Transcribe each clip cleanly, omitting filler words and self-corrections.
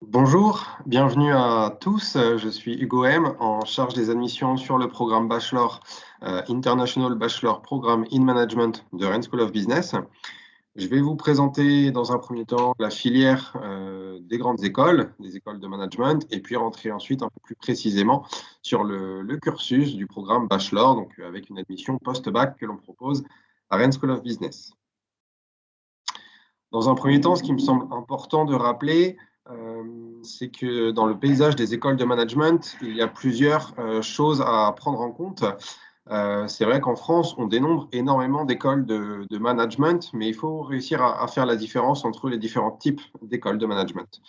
Bonjour, bienvenue à tous. Je suis Hugo M, en charge des admissions sur le programme Bachelor International Bachelor Programme in Management de Rennes School of Business. Je vais vous présenter dans un premier temps la filière des grandes écoles, des écoles de management, et puis rentrer ensuite un peu plus précisément sur le cursus du programme Bachelor, donc avec une admission post-bac que l'on propose à Rennes School of Business. Dans un premier temps, ce qui me semble important de rappeler, c'est que dans le paysage des écoles de management, il y a plusieurs choses à prendre en compte. C'est vrai qu'en France, on dénombre énormément d'écoles de management, mais il faut réussir à faire la différence entre les différents types d'écoles de management.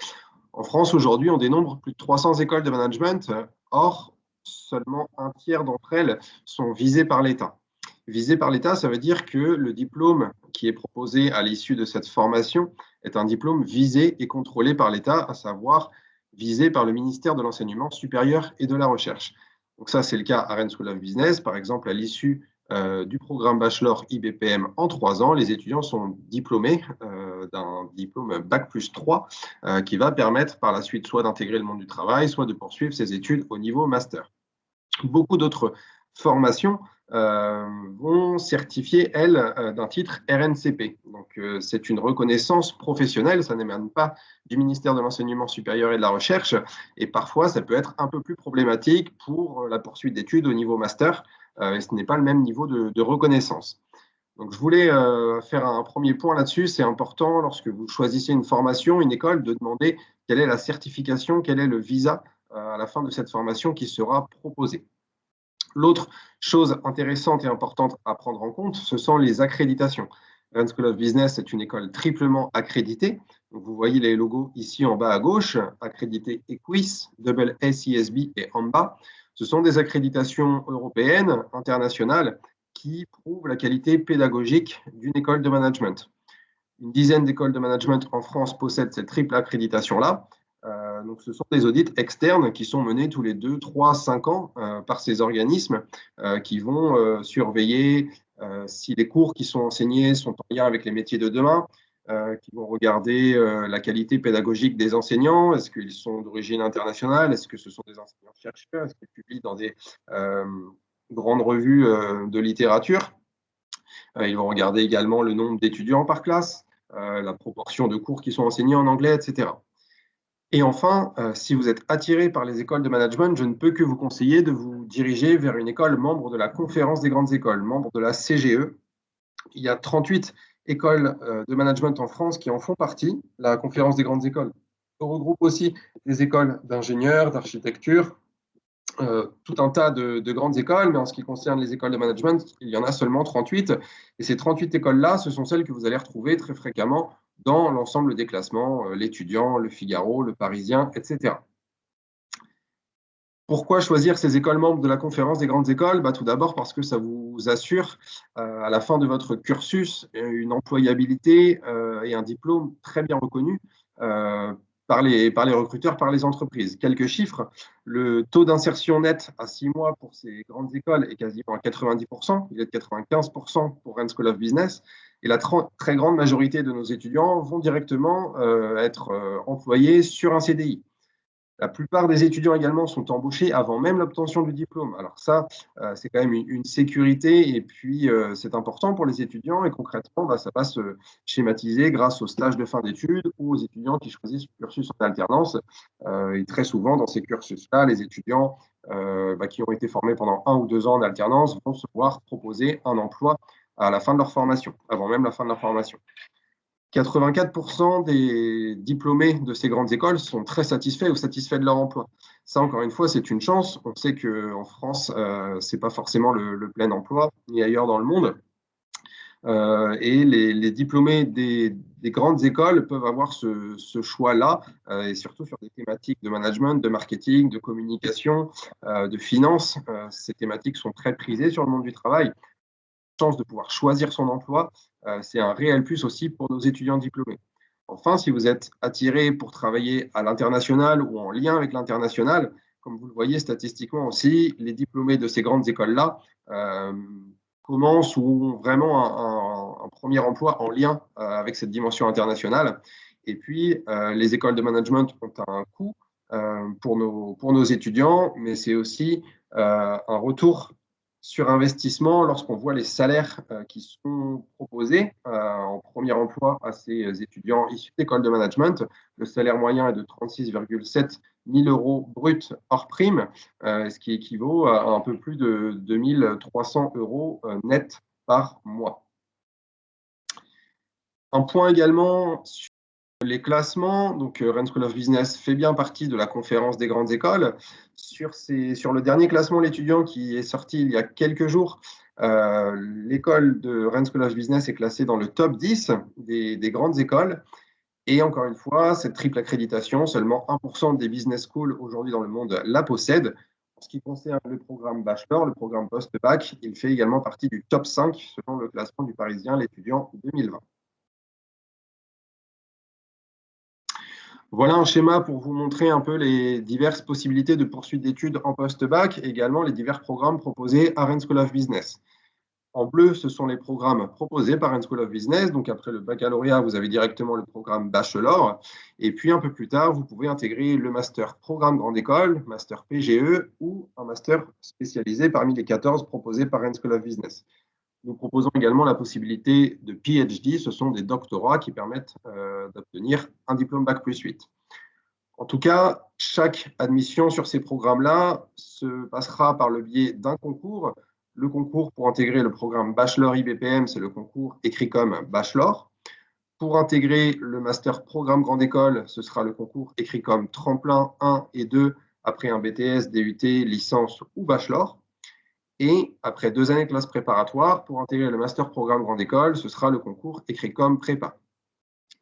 En France, aujourd'hui, on dénombre plus de 300 écoles de management. Or, seulement un tiers d'entre elles sont visées par l'État. Visé par l'État, ça veut dire que le diplôme qui est proposé à l'issue de cette formation est un diplôme visé et contrôlé par l'État, à savoir visé par le ministère de l'Enseignement supérieur et de la Recherche. Donc ça, c'est le cas à Rennes School of Business. Par exemple, à l'issue du programme Bachelor IBPM en 3 ans, les étudiants sont diplômés d'un diplôme Bac+3 qui va permettre par la suite soit d'intégrer le monde du travail, soit de poursuivre ses études au niveau master. Beaucoup d'autres formations vont certifier, elles, d'un titre RNCP. Donc, c'est une reconnaissance professionnelle, ça n'émane pas du ministère de l'Enseignement supérieur et de la Recherche, et parfois, ça peut être un peu plus problématique pour la poursuite d'études au niveau master, et ce n'est pas le même niveau de reconnaissance. Donc, je voulais faire un premier point là-dessus. C'est important, lorsque vous choisissez une formation, une école, de demander quelle est la certification, quel est le visa à la fin de cette formation qui sera proposée. L'autre chose intéressante et importante à prendre en compte, ce sont les accréditations. Rennes School of Business est une école triplement accréditée. Donc, vous voyez les logos ici en bas à gauche, accrédité EQUIS, SESB et AMBA. Ce sont des accréditations européennes, internationales, qui prouvent la qualité pédagogique d'une école de management. Une dizaine d'écoles de management en France possèdent cette triple accréditation-là. Donc, ce sont des audits externes qui sont menés tous les 2, 3, 5 ans par ces organismes qui vont surveiller si les cours qui sont enseignés sont en lien avec les métiers de demain, qui vont regarder la qualité pédagogique des enseignants, est-ce qu'ils sont d'origine internationale, est-ce que ce sont des enseignants-chercheurs, est-ce qu'ils publient dans des grandes revues de littérature. Ils vont regarder également le nombre d'étudiants par classe, la proportion de cours qui sont enseignés en anglais, etc. Et enfin, si vous êtes attiré par les écoles de management, je ne peux que vous conseiller de vous diriger vers une école membre de la Conférence des grandes écoles, membre de la CGE. Il y a 38 écoles de management en France qui en font partie. La Conférence des grandes écoles regroupe aussi des écoles d'ingénieurs, d'architecture, tout un tas de grandes écoles, mais en ce qui concerne les écoles de management, il y en a seulement 38. Et ces 38 écoles-là, ce sont celles que vous allez retrouver très fréquemment dans l'ensemble des classements, l'Étudiant, le Figaro, le Parisien, etc. Pourquoi choisir ces écoles membres de la Conférence des grandes écoles? Tout d'abord parce que ça vous assure à la fin de votre cursus une employabilité et un diplôme très bien reconnu par les recruteurs, par les entreprises. Quelques chiffres, le taux d'insertion net à 6 mois pour ces grandes écoles est quasiment à 90%, il est de 95% pour Rennes School of Business, et la très grande majorité de nos étudiants vont directement être employés sur un CDI. La plupart des étudiants également sont embauchés avant même l'obtention du diplôme. Alors ça, c'est quand même une sécurité et puis c'est important pour les étudiants et concrètement, ça va se schématiser grâce aux stages de fin d'études ou aux étudiants qui choisissent le cursus en alternance. Et très souvent, dans ces cursus-là, les étudiants qui ont été formés pendant 1 ou 2 ans en alternance vont se voir proposer un emploi à la fin de leur formation, avant même la fin de leur formation. 84% des diplômés de ces grandes écoles sont très satisfaits ou satisfaits de leur emploi. Ça, encore une fois, c'est une chance. On sait qu'en France, ce n'est pas forcément le plein emploi, ni ailleurs dans le monde. Et les diplômés des grandes écoles peuvent avoir ce choix-là, et surtout sur des thématiques de management, de marketing, de communication, de finance. Ces thématiques sont très prisées sur le monde du travail. Chance de pouvoir choisir son emploi, c'est un réel plus aussi pour nos étudiants diplômés. Enfin, si vous êtes attiré pour travailler à l'international ou en lien avec l'international, comme vous le voyez statistiquement aussi, les diplômés de ces grandes écoles-là commencent ou ont vraiment un premier emploi en lien avec cette dimension internationale. Et puis, les écoles de management ont un coût pour nos étudiants, mais c'est aussi un retour sur investissement lorsqu'on voit les salaires qui sont proposés en premier emploi à ces étudiants issus d'écoles de management. Le salaire moyen est de 36,7 000 euros brut hors prime, ce qui équivaut à un peu plus de 2 300 euros net par mois. Un point également sur les classements. Donc, Rennes School of Business fait bien partie de la conférence des grandes écoles. Sur le dernier classement, l'étudiant qui est sorti il y a quelques jours, l'école de Rennes School of Business est classée dans le top 10 des grandes écoles. Et encore une fois, cette triple accréditation, seulement 1% des business schools aujourd'hui dans le monde la possèdent. En ce qui concerne le programme bachelor, le programme post-bac, il fait également partie du top 5 selon le classement du Parisien, l'étudiant 2020. Voilà un schéma pour vous montrer un peu les diverses possibilités de poursuite d'études en post-bac, et également les divers programmes proposés à Rennes School of Business. En bleu, ce sont les programmes proposés par Rennes School of Business. Donc, après le baccalauréat, vous avez directement le programme bachelor. Et puis, un peu plus tard, vous pouvez intégrer le master programme grande école, master PGE ou un master spécialisé parmi les 14 proposés par Rennes School of Business. Nous proposons également la possibilité de PhD. Ce sont des doctorats qui permettent d'obtenir un diplôme Bac plus 8. En tout cas, chaque admission sur ces programmes-là se passera par le biais d'un concours. Le concours pour intégrer le programme Bachelor IBPM, c'est le concours écrit comme Bachelor. Pour intégrer le Master Programme Grande École, ce sera le concours écrit comme Tremplin 1 et 2 après un BTS, DUT, licence ou Bachelor. Et après 2 années de classe préparatoire, pour intégrer le Master Programme Grande École, ce sera le concours écrit comme Prépa.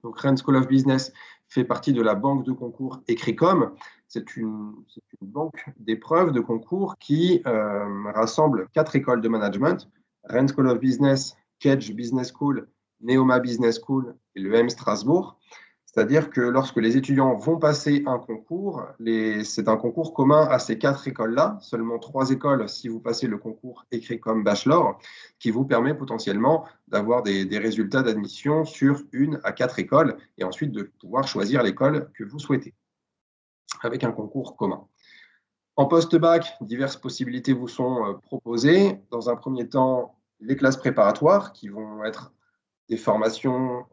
Donc, Rennes School of Business fait partie de la banque de concours Écricom. C'est une banque d'épreuves de concours qui rassemble 4 écoles de management, Rennes School of Business, Kedge Business School, Neoma Business School et l'EM Strasbourg. C'est-à-dire que lorsque les étudiants vont passer un concours, c'est un concours commun à ces 4 écoles-là, seulement 3 écoles si vous passez le concours écrit comme bachelor, qui vous permet potentiellement d'avoir des résultats d'admission sur 1 à 4 écoles et ensuite de pouvoir choisir l'école que vous souhaitez avec un concours commun. En post-bac, diverses possibilités vous sont proposées. Dans un premier temps, les classes préparatoires qui vont être des formations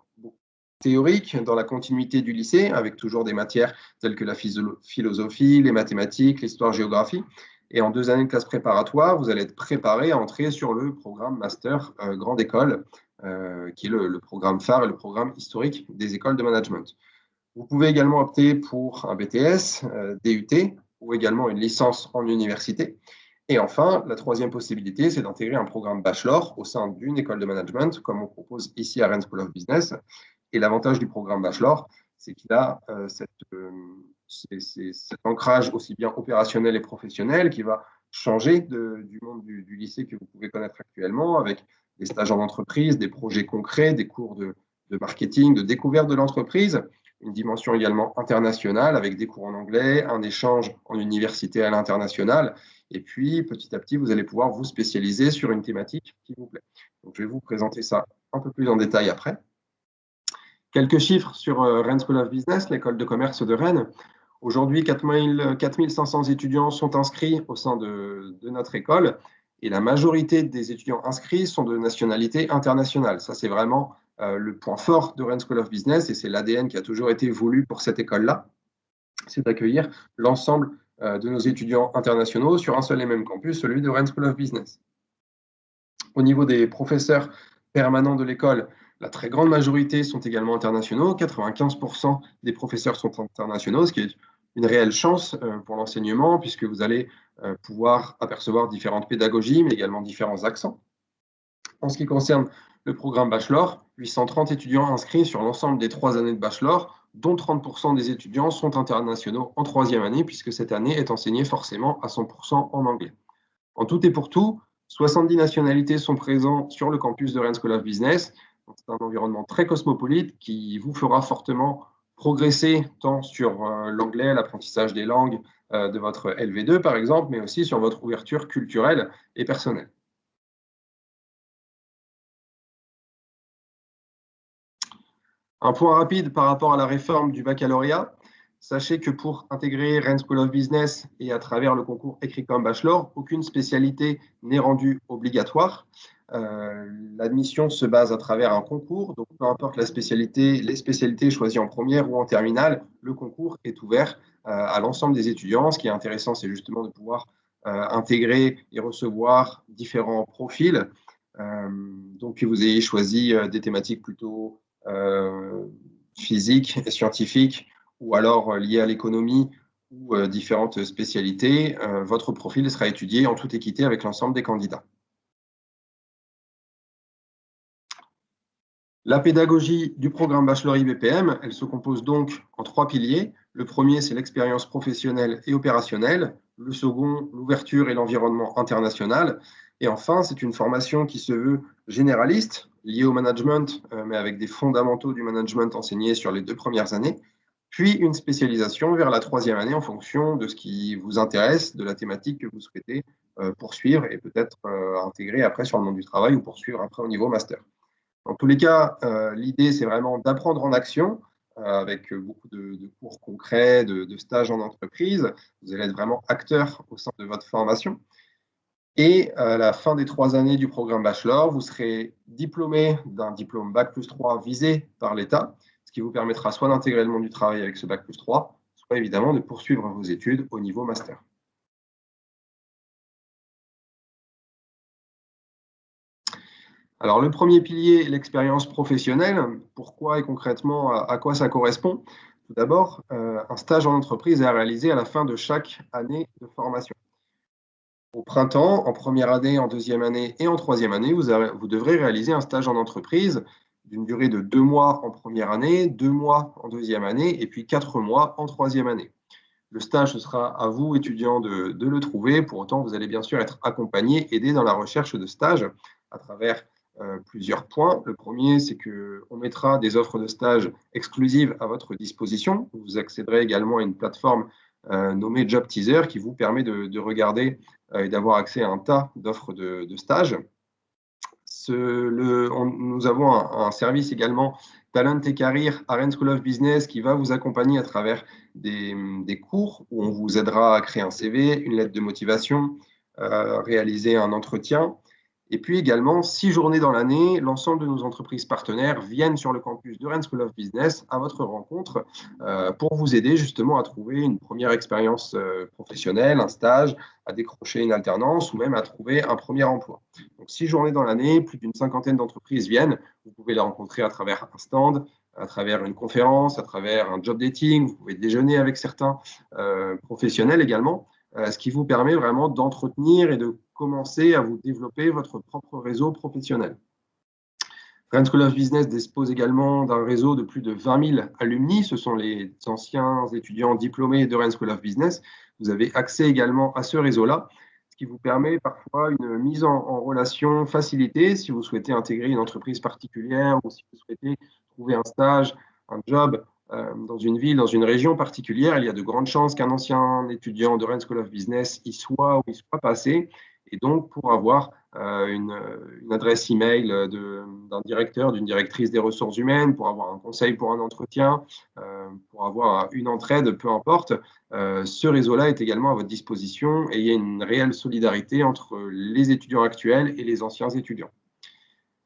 théorique dans la continuité du lycée, avec toujours des matières telles que la philosophie, les mathématiques, l'histoire-géographie. Et en 2 années de classe préparatoire, vous allez être préparé à entrer sur le programme Master Grande École, qui est le programme phare et le programme historique des écoles de management. Vous pouvez également opter pour un BTS, DUT, ou également une licence en université. Et enfin, la troisième possibilité, c'est d'intégrer un programme bachelor au sein d'une école de management, comme on propose ici à Rennes School of Business. Et l'avantage du programme bachelor, c'est qu'il a cet ancrage aussi bien opérationnel et professionnel qui va changer du monde du lycée que vous pouvez connaître actuellement, avec des stages en entreprise, des projets concrets, des cours de marketing, de découverte de l'entreprise, une dimension également internationale avec des cours en anglais, un échange en université à l'international. Et puis, petit à petit, vous allez pouvoir vous spécialiser sur une thématique qui vous plaît. Donc, je vais vous présenter ça un peu plus en détail après. Quelques chiffres sur Rennes School of Business, l'école de commerce de Rennes. Aujourd'hui, 4 500 étudiants sont inscrits au sein de notre école et la majorité des étudiants inscrits sont de nationalité internationale. Ça, c'est vraiment le point fort de Rennes School of Business et c'est l'ADN qui a toujours été voulu pour cette école-là. C'est d'accueillir l'ensemble de nos étudiants internationaux sur un seul et même campus, celui de Rennes School of Business. Au niveau des professeurs permanents de l'école, la très grande majorité sont également internationaux. 95% des professeurs sont internationaux, ce qui est une réelle chance pour l'enseignement, puisque vous allez pouvoir apercevoir différentes pédagogies, mais également différents accents. En ce qui concerne le programme bachelor, 830 étudiants inscrits sur l'ensemble des 3 années de bachelor, dont 30% des étudiants sont internationaux en 3e année, puisque cette année est enseignée forcément à 100% en anglais. En tout et pour tout, 70 nationalités sont présentes sur le campus de Rennes School of Business. C'est un environnement très cosmopolite qui vous fera fortement progresser tant sur l'anglais, l'apprentissage des langues de votre LV2 par exemple, mais aussi sur votre ouverture culturelle et personnelle. Un point rapide par rapport à la réforme du baccalauréat. Sachez que pour intégrer Rennes School of Business et à travers le concours Écrit-Com Bachelor, aucune spécialité n'est rendue obligatoire. L'admission se base à travers un concours, donc peu importe la spécialité, les spécialités choisies en première ou en terminale, le concours est ouvert à l'ensemble des étudiants. Ce qui est intéressant, c'est justement de pouvoir intégrer et recevoir différents profils. Donc que vous ayez choisi des thématiques plutôt physiques et scientifiques, ou alors liées à l'économie ou différentes spécialités, votre profil sera étudié en toute équité avec l'ensemble des candidats. La pédagogie du programme Bachelor IBPM, elle se compose donc en 3 piliers. Le premier, c'est l'expérience professionnelle et opérationnelle. Le second, l'ouverture et l'environnement international. Et enfin, c'est une formation qui se veut généraliste, liée au management, mais avec des fondamentaux du management enseignés sur les 2 premières années, puis une spécialisation vers la 3e année en fonction de ce qui vous intéresse, de la thématique que vous souhaitez poursuivre et peut-être intégrer après sur le monde du travail ou poursuivre après au niveau master. Dans tous les cas, l'idée, c'est vraiment d'apprendre en action avec beaucoup de cours concrets, de stages en entreprise. Vous allez être vraiment acteur au sein de votre formation. Et à la fin des 3 années du programme Bachelor, vous serez diplômé d'un diplôme Bac+3 visé par l'État, ce qui vous permettra soit d'intégrer le monde du travail avec ce Bac+3, soit évidemment de poursuivre vos études au niveau master. Alors, le premier pilier, l'expérience professionnelle. Pourquoi et concrètement à quoi ça correspond? Tout d'abord, un stage en entreprise est à réaliser à la fin de chaque année de formation. Au printemps, en première année, en deuxième année et en troisième année, vous devrez réaliser un stage en entreprise d'une durée de 2 mois en première année, 2 mois en deuxième année et puis 4 mois en troisième année. Le stage, ce sera à vous, étudiants, de le trouver. Pour autant, vous allez bien sûr être accompagné, aidé dans la recherche de stage à travers plusieurs points. Le premier, c'est qu'on mettra des offres de stage exclusives à votre disposition. Vous accéderez également à une plateforme nommée Job Teaser qui vous permet de regarder et d'avoir accès à un tas d'offres de stage. Nous avons un service également Talent et Career à Rennes School of Business qui va vous accompagner à travers des cours où on vous aidera à créer un CV, une lettre de motivation, réaliser un entretien. Et puis également, 6 journées dans l'année, l'ensemble de nos entreprises partenaires viennent sur le campus de Rennes School of Business à votre rencontre pour vous aider justement à trouver une première expérience professionnelle, un stage, à décrocher une alternance ou même à trouver un premier emploi. Donc 6 journées dans l'année, plus d'une 50aine d'entreprises viennent. Vous pouvez les rencontrer à travers un stand, à travers une conférence, à travers un job dating. Vous pouvez déjeuner avec certains professionnels également, ce qui vous permet vraiment d'entretenir et de commencer à vous développer votre propre réseau professionnel. Rennes School of Business dispose également d'un réseau de plus de 20 000 alumni. Ce sont les anciens étudiants diplômés de Rennes School of Business. Vous avez accès également à ce réseau-là, ce qui vous permet parfois une mise en relation facilitée si vous souhaitez intégrer une entreprise particulière ou si vous souhaitez trouver un stage, un job dans une ville, dans une région particulière. Il y a de grandes chances qu'un ancien étudiant de Rennes School of Business y soit ou y soit passé. Et donc, pour avoir une adresse email d'un directeur, d'une directrice des ressources humaines, pour avoir un conseil pour un entretien, pour avoir une entraide, peu importe, ce réseau-là est également à votre disposition et il y a une réelle solidarité entre les étudiants actuels et les anciens étudiants.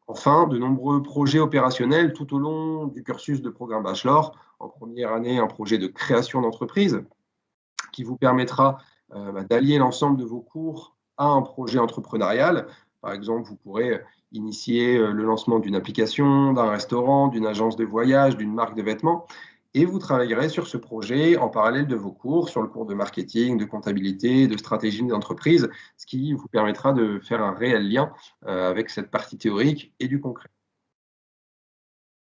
Enfin, de nombreux projets opérationnels tout au long du cursus de programme Bachelor. En première année, un projet de création d'entreprise qui vous permettra d'allier l'ensemble de vos cours à un projet entrepreneurial. Par exemple, vous pourrez initier le lancement d'une application, d'un restaurant, d'une agence de voyage, d'une marque de vêtements. Et vous travaillerez sur ce projet en parallèle de vos cours, sur le cours de marketing, de comptabilité, de stratégie d'entreprise, ce qui vous permettra de faire un réel lien avec cette partie théorique et du concret.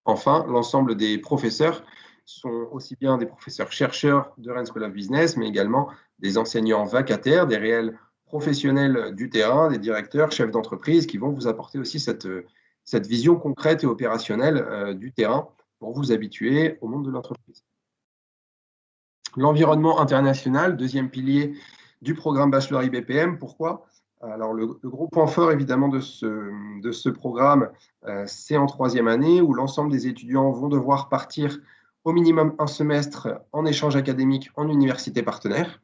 Enfin, l'ensemble des professeurs sont aussi bien des professeurs-chercheurs de Rennes School of Business, mais également des enseignants vacataires, des réels professionnels du terrain, des directeurs, chefs d'entreprise qui vont vous apporter aussi cette vision concrète et opérationnelle du terrain pour vous habituer au monde de l'entreprise. L'environnement international, deuxième pilier du programme Bachelor IBPM. Pourquoi? Alors, le gros point fort, évidemment, de ce programme, c'est en troisième année, où l'ensemble des étudiants vont devoir partir au minimum un semestre en échange académique en université partenaire.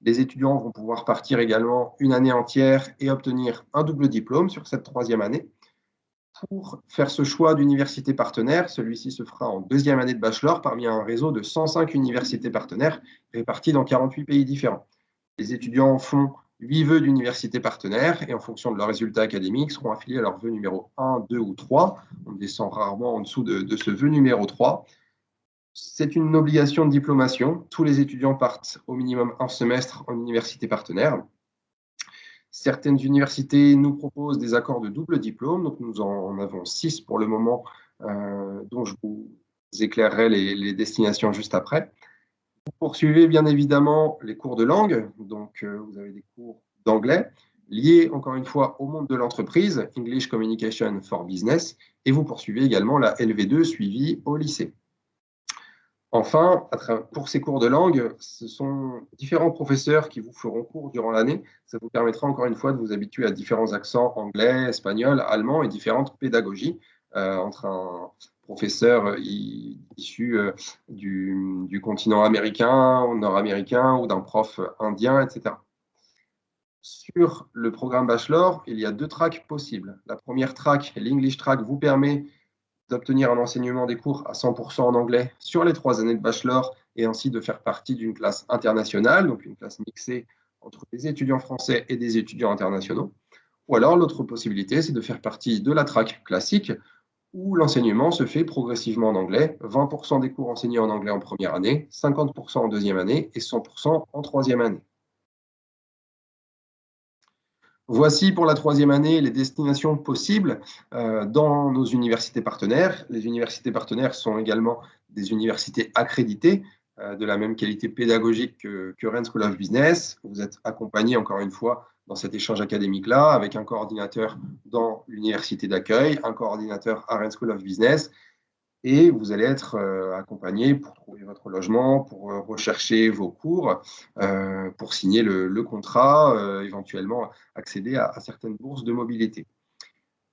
Les étudiants vont pouvoir partir également une année entière et obtenir un double diplôme sur cette troisième année. Pour faire ce choix d'université partenaire, celui-ci se fera en deuxième année de bachelor parmi un réseau de 105 universités partenaires réparties dans 48 pays différents. Les étudiants font 8 vœux d'université partenaire et en fonction de leurs résultats académiques seront affiliés à leur vœu numéro 1, 2 ou 3. On descend rarement en dessous de ce vœu numéro 3. C'est une obligation de diplomation. Tous les étudiants partent au minimum un semestre en université partenaire. Certaines universités nous proposent des accords de double diplôme, donc nous en avons 6 pour le moment, dont je vous éclairerai les destinations juste après. Vous poursuivez bien évidemment les cours de langue, donc vous avez des cours d'anglais liés encore une fois au monde de l'entreprise, English Communication for Business, et vous poursuivez également la LV2 suivie au lycée. Enfin, pour ces cours de langue, ce sont différents professeurs qui vous feront cours durant l'année. Ça vous permettra encore une fois de vous habituer à différents accents anglais, espagnol, allemand et différentes pédagogies entre un professeur issu du continent américain, nord-américain ou d'un prof indien, etc. Sur le programme bachelor, il y a 2 tracks possibles. La première track, l'English track, vous permet d'obtenir un enseignement des cours à 100% en anglais sur les 3 années de bachelor et ainsi de faire partie d'une classe internationale, donc une classe mixée entre des étudiants français et des étudiants internationaux. Ou alors, l'autre possibilité, c'est de faire partie de la track classique où l'enseignement se fait progressivement en anglais, 20% des cours enseignés en anglais en première année, 50% en deuxième année et 100% en troisième année. Voici pour la troisième année les destinations possibles dans nos universités partenaires. Les universités partenaires sont également des universités accréditées de la même qualité pédagogique que Rennes School of Business. Vous êtes accompagné encore une fois dans cet échange académique-là avec un coordinateur dans l'université d'accueil, un coordinateur à Rennes School of Business et vous allez être accompagné pour trouver votre logement, pour rechercher vos cours, pour signer le contrat, éventuellement accéder à certaines bourses de mobilité.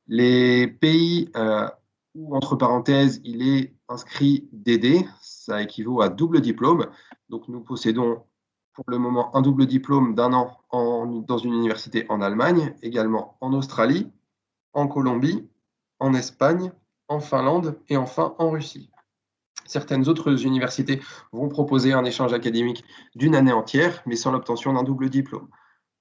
Les pays où, entre parenthèses, il est inscrit DD, ça équivaut à double diplôme. Donc, nous possédons pour le moment un double diplôme d'un an dans une université en Allemagne, également en Australie, en Colombie, en Espagne, en Finlande et enfin en Russie. Certaines autres universités vont proposer un échange académique d'une année entière, mais sans l'obtention d'un double diplôme.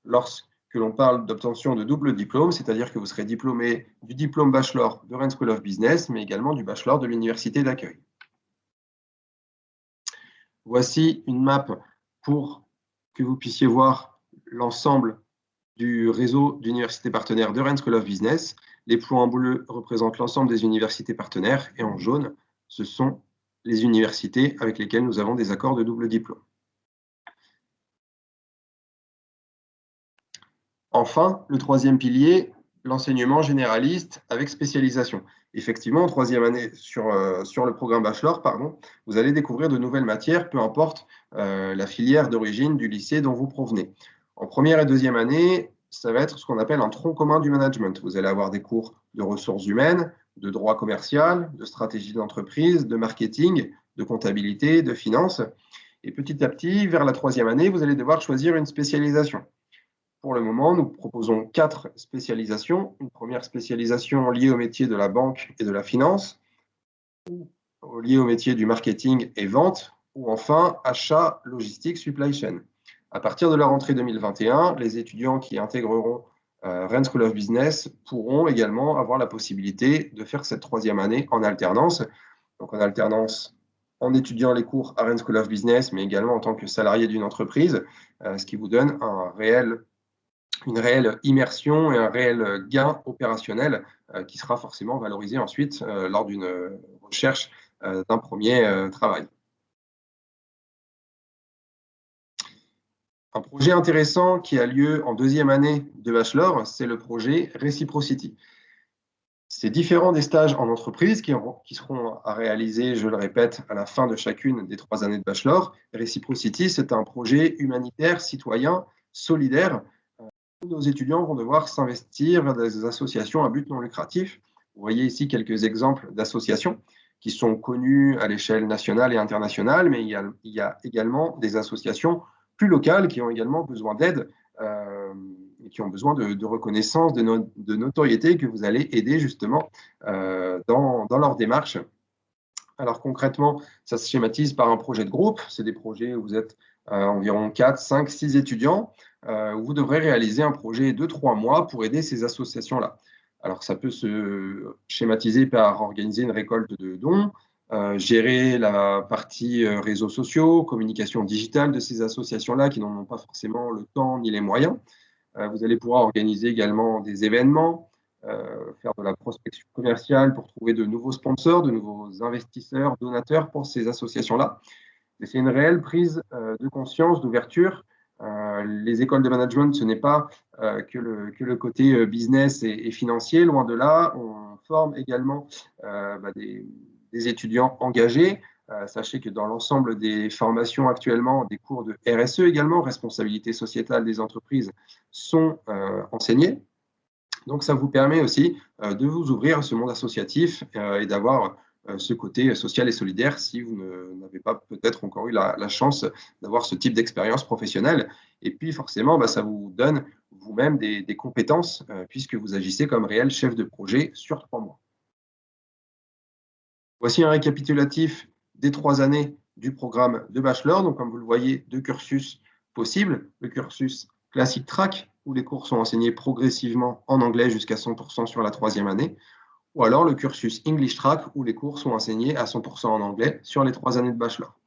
Lorsque l'on parle d'obtention de double diplôme, c'est-à-dire que vous serez diplômé du diplôme bachelor de Rennes School of Business, mais également du bachelor de l'université d'accueil. Voici une map pour que vous puissiez voir l'ensemble du réseau d'universités partenaires de Rennes School of Business. Les points en bleu représentent l'ensemble des universités partenaires et en jaune, ce sont les universités avec lesquelles nous avons des accords de double diplôme. Enfin, le troisième pilier, l'enseignement généraliste avec spécialisation. Effectivement, en troisième année, sur le programme bachelor, vous allez découvrir de nouvelles matières, peu importe la filière d'origine du lycée dont vous provenez. En première et deuxième année, ça va être ce qu'on appelle un tronc commun du management. Vous allez avoir des cours de ressources humaines, de droit commercial, de stratégie d'entreprise, de marketing, de comptabilité, de finance. Et petit à petit, vers la troisième année, vous allez devoir choisir une spécialisation. Pour le moment, nous proposons 4 spécialisations. Une première spécialisation liée au métier de la banque et de la finance, ou liée au métier du marketing et vente, ou enfin achat, logistique, supply chain. À partir de la rentrée 2021, les étudiants qui intégreront Rennes School of Business pourront également avoir la possibilité de faire cette troisième année en alternance. Donc en alternance en étudiant les cours à Rennes School of Business, mais également en tant que salarié d'une entreprise, ce qui vous donne une réelle immersion et un réel gain opérationnel qui sera forcément valorisé ensuite lors d'une recherche d'un premier travail. Un projet intéressant qui a lieu en deuxième année de bachelor, c'est le projet Reciprocity. C'est différent des stages en entreprise qui seront à réaliser, je le répète, à la fin de chacune des 3 années de bachelor. Reciprocity, c'est un projet humanitaire, citoyen, solidaire, nos étudiants vont devoir s'investir vers des associations à but non lucratif. Vous voyez ici quelques exemples d'associations qui sont connues à l'échelle nationale et internationale, mais il y a également des associations plus locales qui ont également besoin d'aide et qui ont besoin de reconnaissance, de notoriété que vous allez aider justement dans leur démarche. Alors concrètement, ça se schématise par un projet de groupe. C'est des projets où vous êtes environ 4, 5, 6 étudiants, où vous devrez réaliser un projet de 3 mois pour aider ces associations-là. Alors ça peut se schématiser par organiser une récolte de dons, gérer la partie réseaux sociaux, communication digitale de ces associations-là qui n'en ont pas forcément le temps ni les moyens. Vous allez pouvoir organiser également des événements, faire de la prospection commerciale pour trouver de nouveaux sponsors, de nouveaux investisseurs, donateurs pour ces associations-là. Et c'est une réelle prise de conscience, d'ouverture. Les écoles de management, ce n'est pas que le côté business et financier, loin de là. On forme également des étudiants engagés. Sachez que dans l'ensemble des formations actuellement, des cours de RSE également, responsabilité sociétale des entreprises, sont enseignés. Donc, ça vous permet aussi de vous ouvrir à ce monde associatif et d'avoir ce côté social et solidaire si vous n'avez pas peut-être encore eu la chance d'avoir ce type d'expérience professionnelle. Et puis, forcément, ça vous donne vous-même des compétences puisque vous agissez comme réel chef de projet sur 3 mois. Voici un récapitulatif des 3 années du programme de bachelor. Donc, comme vous le voyez, 2 cursus possibles. Le cursus classique track, où les cours sont enseignés progressivement en anglais jusqu'à 100% sur la 3e année, ou alors le cursus English track, où les cours sont enseignés à 100% en anglais sur les 3 années de bachelor.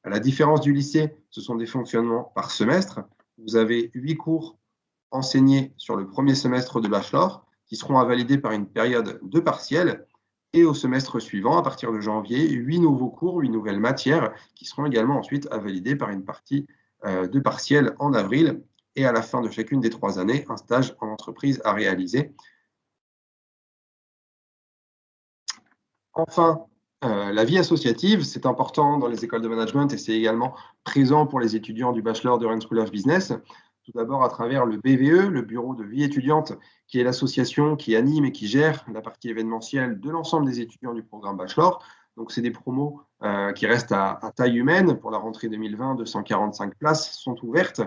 À la différence du lycée, ce sont des fonctionnements par semestre. Vous avez 8 cours enseignés sur le premier semestre de bachelor, qui seront à valider par une période de partiel. Et au semestre suivant, à partir de janvier, 8 nouveaux cours, 8 nouvelles matières, qui seront également ensuite à valider par une partie de partiel en avril. Et à la fin de chacune des 3 années, un stage en entreprise à réaliser. Enfin, la vie associative, c'est important dans les écoles de management et c'est également présent pour les étudiants du Bachelor de Rennes School of Business. Tout d'abord à travers le BVE, le Bureau de vie étudiante, qui est l'association qui anime et qui gère la partie événementielle de l'ensemble des étudiants du programme Bachelor. Donc, c'est des promos qui restent à taille humaine. Pour la rentrée 2020, 245 places sont ouvertes.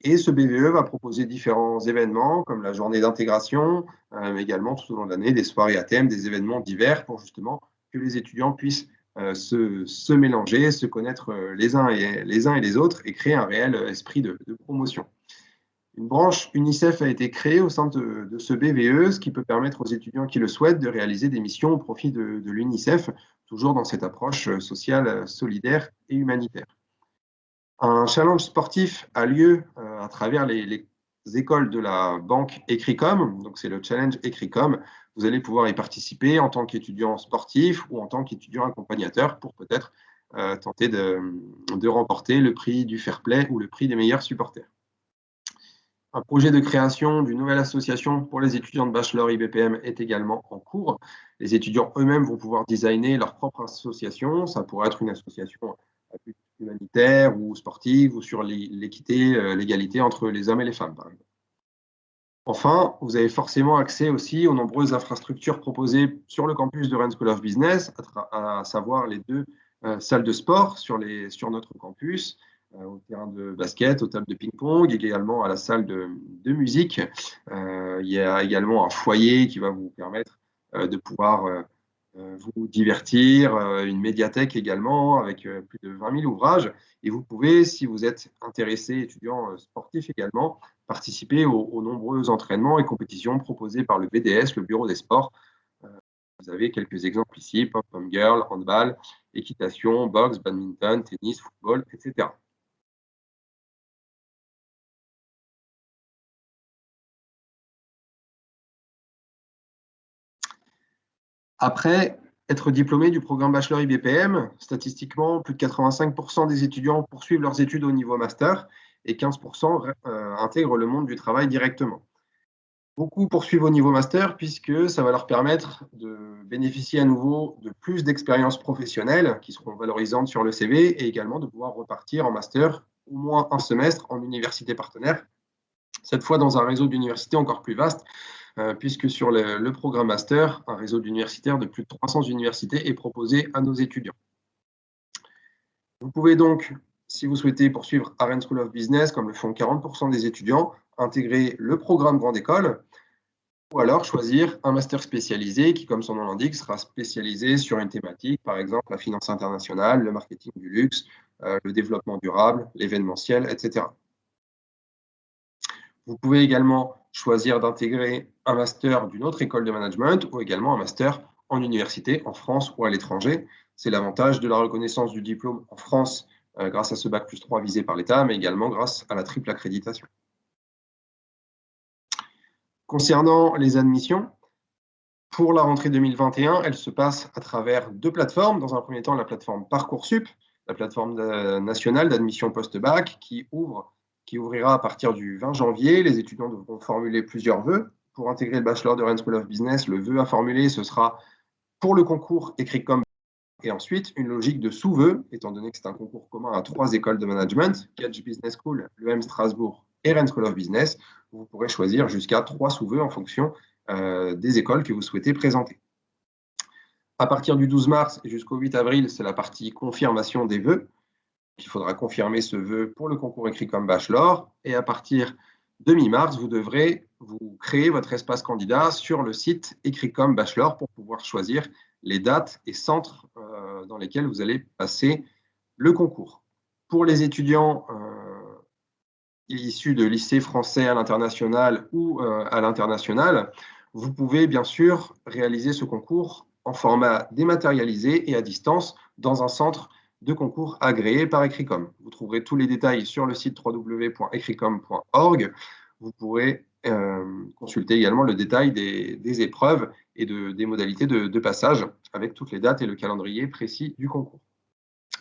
Et ce BVE va proposer différents événements comme la journée d'intégration, mais également tout au long de l'année des soirées à thème, des événements divers pour justement que les étudiants puissent se mélanger, se connaître les uns et les autres et créer un réel esprit de promotion. Une branche UNICEF a été créée au sein de ce BVE, ce qui peut permettre aux étudiants qui le souhaitent de réaliser des missions au profit de l'UNICEF, toujours dans cette approche sociale, solidaire et humanitaire. Un challenge sportif a lieu à travers les écoles de la banque Ecricom. Donc, c'est le challenge Ecricom. Vous allez pouvoir y participer en tant qu'étudiant sportif ou en tant qu'étudiant accompagnateur pour peut-être tenter de remporter le prix du fair play ou le prix des meilleurs supporters. Un projet de création d'une nouvelle association pour les étudiants de bachelor IBPM est également en cours. Les étudiants eux-mêmes vont pouvoir designer leur propre association. Ça pourrait être une association à but humanitaire ou sportive ou sur l'équité, l'égalité entre les hommes et les femmes, par exemple. Enfin, vous avez forcément accès aussi aux nombreuses infrastructures proposées sur le campus de Rennes School of Business, à savoir les 2 salles de sport sur notre campus, au terrain de basket, aux tables de ping-pong, également à la salle de musique. Il y a également un foyer qui va vous permettre de pouvoir vous divertir, une médiathèque également avec plus de 20 000 ouvrages. Et vous pouvez, si vous êtes intéressé, étudiant sportif également, participer aux nombreux entraînements et compétitions proposés par le BDS, le Bureau des sports. Vous avez quelques exemples ici, pom-pom girl, handball, équitation, boxe, badminton, tennis, football, etc. Après être diplômé du programme Bachelor IBPM, statistiquement, plus de 85% des étudiants poursuivent leurs études au niveau master et 15% intègrent le monde du travail directement. Beaucoup poursuivent au niveau master puisque ça va leur permettre de bénéficier à nouveau de plus d'expériences professionnelles qui seront valorisantes sur le CV et également de pouvoir repartir en master au moins un semestre en université partenaire Cette fois dans un réseau d'universités encore plus vaste, puisque sur le programme master, un réseau d'universitaires de plus de 300 universités est proposé à nos étudiants. Vous pouvez donc, si vous souhaitez poursuivre à Rennes School of Business, comme le font 40% des étudiants, intégrer le programme Grande École, ou alors choisir un master spécialisé qui, comme son nom l'indique, sera spécialisé sur une thématique, par exemple la finance internationale, le marketing du luxe, le développement durable, l'événementiel, etc. Vous pouvez également choisir d'intégrer un master d'une autre école de management ou également un master en université, en France ou à l'étranger. C'est l'avantage de la reconnaissance du diplôme en France grâce à ce Bac+3 visé par l'État, mais également grâce à la triple accréditation. Concernant les admissions, pour la rentrée 2021, elle se passe à travers deux plateformes. Dans un premier temps, la plateforme Parcoursup, la plateforme nationale d'admission post-bac qui ouvrira à partir du 20 janvier. Les étudiants devront formuler plusieurs vœux. Pour intégrer le Bachelor de Rennes School of Business, le vœu à formuler, ce sera pour le concours écrit comme et ensuite une logique de sous-vœux, étant donné que c'est un concours commun à 3 écoles de management, Catch Business School, l'EM Strasbourg et Rennes School of Business. Vous pourrez choisir jusqu'à 3 sous-vœux en fonction des écoles que vous souhaitez présenter. À partir du 12 mars et jusqu'au 8 avril, c'est la partie confirmation des vœux. Il faudra confirmer ce vœu pour le concours écrit comme bachelor. Et à partir de mi-mars, vous devrez vous créer votre espace candidat sur le site écrit comme bachelor pour pouvoir choisir les dates et centres dans lesquels vous allez passer le concours. Pour les étudiants issus de lycées français à l'international ou à l'international, vous pouvez bien sûr réaliser ce concours en format dématérialisé et à distance dans un centre de concours agréé par Ecricom. Vous trouverez tous les détails sur le site www.ecricom.org. Vous pourrez consulter également le détail des épreuves et des modalités de passage avec toutes les dates et le calendrier précis du concours.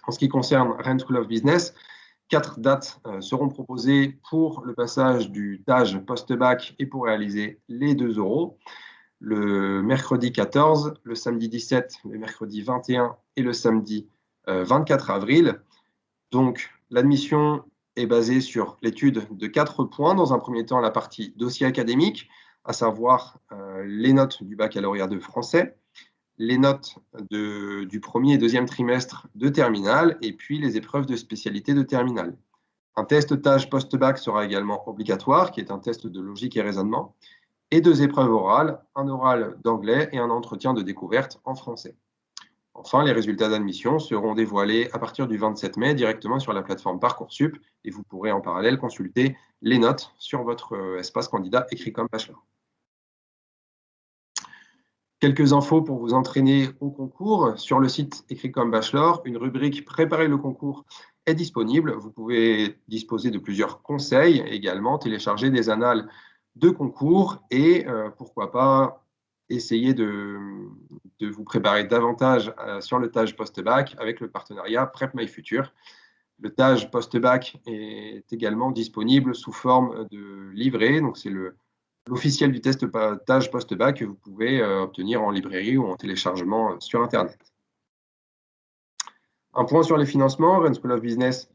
En ce qui concerne Rennes School of Business, 4 dates seront proposées pour le passage du TAJ post-bac et pour réaliser les 2 oraux. Le mercredi 14, le samedi 17, le mercredi 21 et le samedi 24 avril. Donc, l'admission est basée sur l'étude de 4 points. Dans un premier temps, la partie dossier académique, à savoir les notes du baccalauréat de français, les notes du premier et deuxième trimestre de terminale et puis les épreuves de spécialité de terminale. Un test TAJ post-bac sera également obligatoire, qui est un test de logique et raisonnement, et 2 épreuves orales, un oral d'anglais et un entretien de découverte en français. Enfin, les résultats d'admission seront dévoilés à partir du 27 mai directement sur la plateforme Parcoursup et vous pourrez en parallèle consulter les notes sur votre espace candidat écrit comme bachelor. Quelques infos pour vous entraîner au concours. Sur le site écrit comme bachelor, une rubrique Préparer le concours est disponible. Vous pouvez disposer de plusieurs conseils également, télécharger des annales de concours et pourquoi pas essayer de vous préparer davantage sur le TAJ post-bac avec le partenariat Prep My Future. Le TAJ post-bac est également disponible sous forme de livret, donc c'est l'officiel du test TAJ post-bac que vous pouvez obtenir en librairie ou en téléchargement sur Internet. Un point sur les financements, Rennes School of Business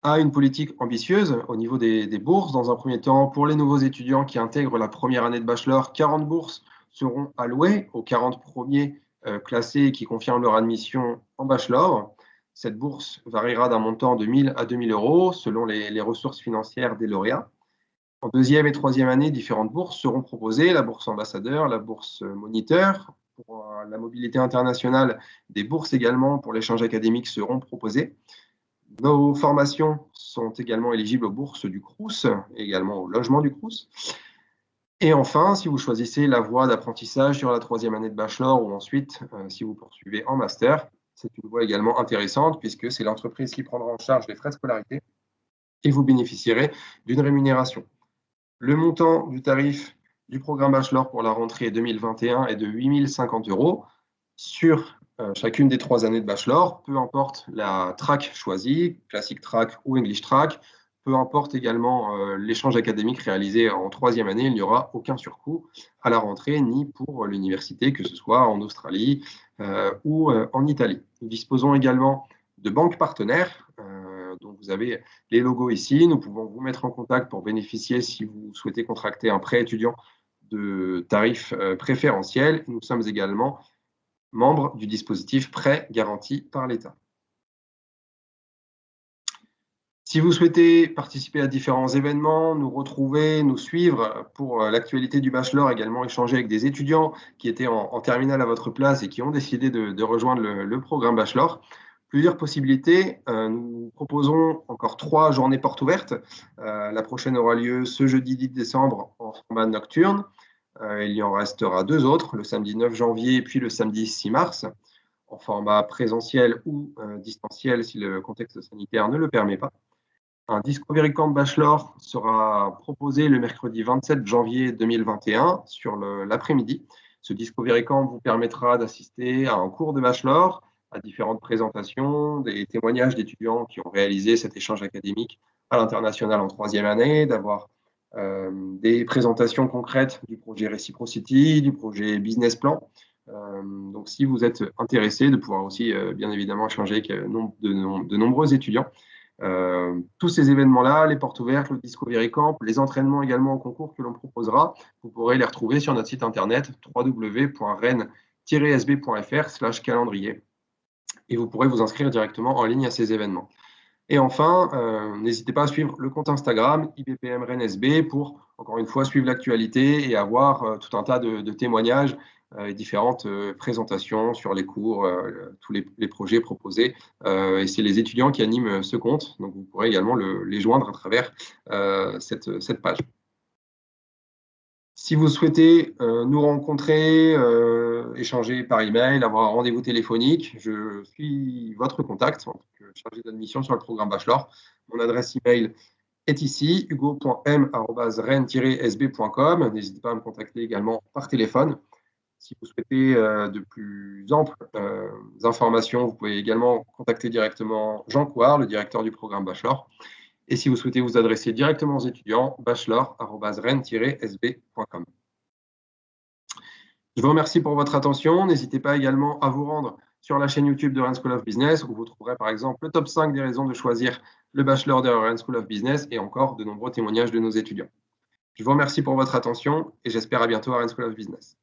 a une politique ambitieuse au niveau des bourses. Dans un premier temps, pour les nouveaux étudiants qui intègrent la première année de bachelor, 40 bourses seront allouées aux 40 premiers classés qui confirment leur admission en bachelor. Cette bourse variera d'un montant de 1 000 à 2 000 euros selon les ressources financières des lauréats. En deuxième et troisième année, différentes bourses seront proposées, la bourse ambassadeur, la bourse moniteur. Pour la mobilité internationale, des bourses également pour l'échange académique seront proposées. Nos formations sont également éligibles aux bourses du Crous, et également au logement du Crous. Et enfin, si vous choisissez la voie d'apprentissage sur la troisième année de bachelor ou ensuite, si vous poursuivez en master, c'est une voie également intéressante puisque c'est l'entreprise qui prendra en charge les frais de scolarité et vous bénéficierez d'une rémunération. Le montant du tarif du programme bachelor pour la rentrée 2021 est de 8 050 € sur chacune des 3 années de bachelor, peu importe la track choisie, classique track ou English track, peu importe également l'échange académique réalisé en 3e année, il n'y aura aucun surcoût à la rentrée ni pour l'université, que ce soit en Australie ou en Italie. Nous disposons également de banques partenaires, dont vous avez les logos ici. Nous pouvons vous mettre en contact pour bénéficier, si vous souhaitez contracter un prêt étudiant, de tarifs préférentiels. Nous sommes également membres du dispositif prêt garanti par l'État. Si vous souhaitez participer à différents événements, nous retrouver, nous suivre pour l'actualité du bachelor, également échanger avec des étudiants qui étaient en terminale à votre place et qui ont décidé de rejoindre le programme bachelor, plusieurs possibilités. Nous proposons encore 3 journées portes ouvertes. La prochaine aura lieu ce jeudi 10 décembre en format nocturne. Il y en restera 2 autres, le samedi 9 janvier puis le samedi 6 mars, en format présentiel ou distanciel si le contexte sanitaire ne le permet pas. Un Discovery Camp Bachelor sera proposé le mercredi 27 janvier 2021 sur l'après-midi. Ce Discovery Camp vous permettra d'assister à un cours de bachelor, à différentes présentations, des témoignages d'étudiants qui ont réalisé cet échange académique à l'international en 3e année, d'avoir des présentations concrètes du projet Reciprocity, du projet Business Plan. Donc, si vous êtes intéressé, de pouvoir aussi, bien évidemment, échanger avec de nombreux étudiants. Tous ces événements-là, les portes ouvertes, le Discovery Camp, les entraînements également au concours que l'on proposera, vous pourrez les retrouver sur notre site internet www.rennes-sb.fr/calendrier et vous pourrez vous inscrire directement en ligne à ces événements. Et enfin, n'hésitez pas à suivre le compte Instagram IBPM Rennes SB pour, encore une fois, suivre l'actualité et avoir tout un tas de témoignages et différentes présentations sur les cours, tous les projets proposés. Et c'est les étudiants qui animent ce compte, donc vous pourrez également les joindre à travers cette page. Si vous souhaitez nous rencontrer, échanger par email, avoir un rendez-vous téléphonique, je suis votre contact en tant que chargé d'admission sur le programme bachelor. Mon adresse email est ici, hugo.m@rennes-sb.com. N'hésitez pas à me contacter également par téléphone. Si vous souhaitez de plus amples informations, vous pouvez également contacter directement Jean Couard, le directeur du programme bachelor. Et si vous souhaitez vous adresser directement aux étudiants, bachelor@rennes-sb.com. Je vous remercie pour votre attention. N'hésitez pas également à vous rendre sur la chaîne YouTube de Rennes School of Business, où vous trouverez par exemple le top 5 des raisons de choisir le bachelor de Rennes School of Business et encore de nombreux témoignages de nos étudiants. Je vous remercie pour votre attention et j'espère à bientôt à Rennes School of Business.